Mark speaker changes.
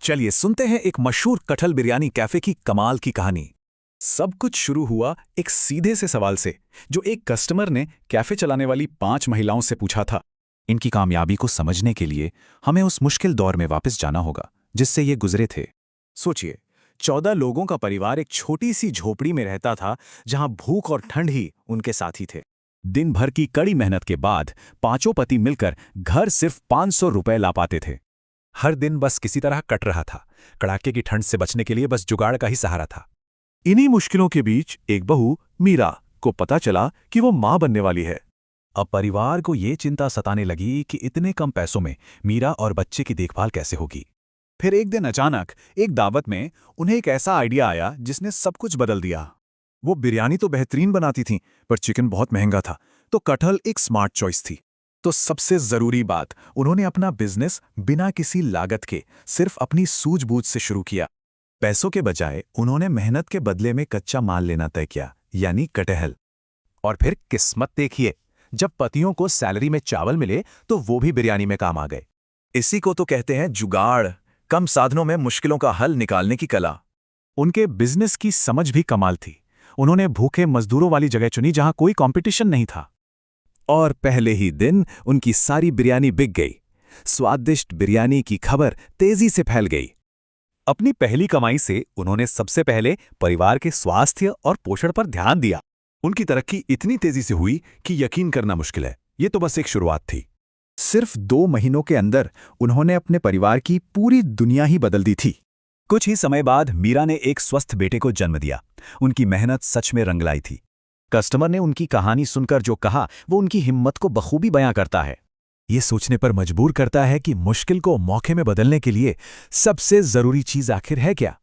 Speaker 1: चलिए सुनते हैं एक मशहूर कटहल बिरयानी कैफे की कमाल की कहानी। सब कुछ शुरू हुआ एक सीधे से सवाल से, जो एक कस्टमर ने कैफे चलाने वाली 5 महिलाओं से पूछा था। इनकी कामयाबी को समझने के लिए हमें उस मुश्किल दौर में वापस जाना होगा जिससे ये गुजरे थे। सोचिए, 14 लोगों का परिवार एक छोटी सी झोपड़ी में रहता था, जहां भूख और ठंड ही उनके साथी थे। दिन भर की कड़ी मेहनत के बाद पांचों पति मिलकर घर सिर्फ 500 रुपए ला पाते थे। हर दिन बस किसी तरह कट रहा था। कड़ाके की ठंड से बचने के लिए बस जुगाड़ का ही सहारा था। इन्हीं मुश्किलों के बीच एक बहू मीरा को पता चला कि वो मां बनने वाली है। अब परिवार को ये चिंता सताने लगी कि इतने कम पैसों में मीरा और बच्चे की देखभाल कैसे होगी। फिर एक दिन अचानक एक दावत में उन्हें एक ऐसा आइडिया आया जिसने सब कुछ बदल दिया। वो बिरयानी तो बेहतरीन बनाती थीं, पर चिकन बहुत महंगा था, तो कटहल एक स्मार्ट चॉइस थी। तो सबसे जरूरी बात, उन्होंने अपना बिजनेस बिना किसी लागत के सिर्फ अपनी सूझबूझ से शुरू किया। पैसों के बजाय उन्होंने मेहनत के बदले में कच्चा माल लेना तय किया, यानी कटहल। और फिर किस्मत देखिए, जब पतियों को सैलरी में चावल मिले तो वो भी बिरयानी में काम आ गए। इसी को तो कहते हैं जुगाड़, कम साधनों में मुश्किलों का हल निकालने की कला। उनके बिजनेस की समझ भी कमाल थी। उन्होंने भूखे मजदूरों वाली जगह चुनी जहां कोई कंपटीशन नहीं था। और पहले ही दिन उनकी सारी बिरयानी बिक गई। स्वादिष्ट बिरयानी की खबर तेजी से फैल गई। अपनी पहली कमाई से उन्होंने सबसे पहले परिवार के स्वास्थ्य और पोषण पर ध्यान दिया। उनकी तरक्की इतनी तेजी से हुई कि यकीन करना मुश्किल है। ये तो बस एक शुरुआत थी। सिर्फ 2 महीनों के अंदर उन्होंने अपने परिवार की पूरी दुनिया ही बदल दी थी। कुछ ही समय बाद मीरा ने एक स्वस्थ बेटे को जन्म दिया। उनकी मेहनत सच में रंग लाई थी। कस्टमर ने उनकी कहानी सुनकर जो कहा, वो उनकी हिम्मत को बखूबी बयां करता है। ये सोचने पर मजबूर करता है कि मुश्किल को मौके में बदलने के लिए सबसे जरूरी चीज आखिर है क्या।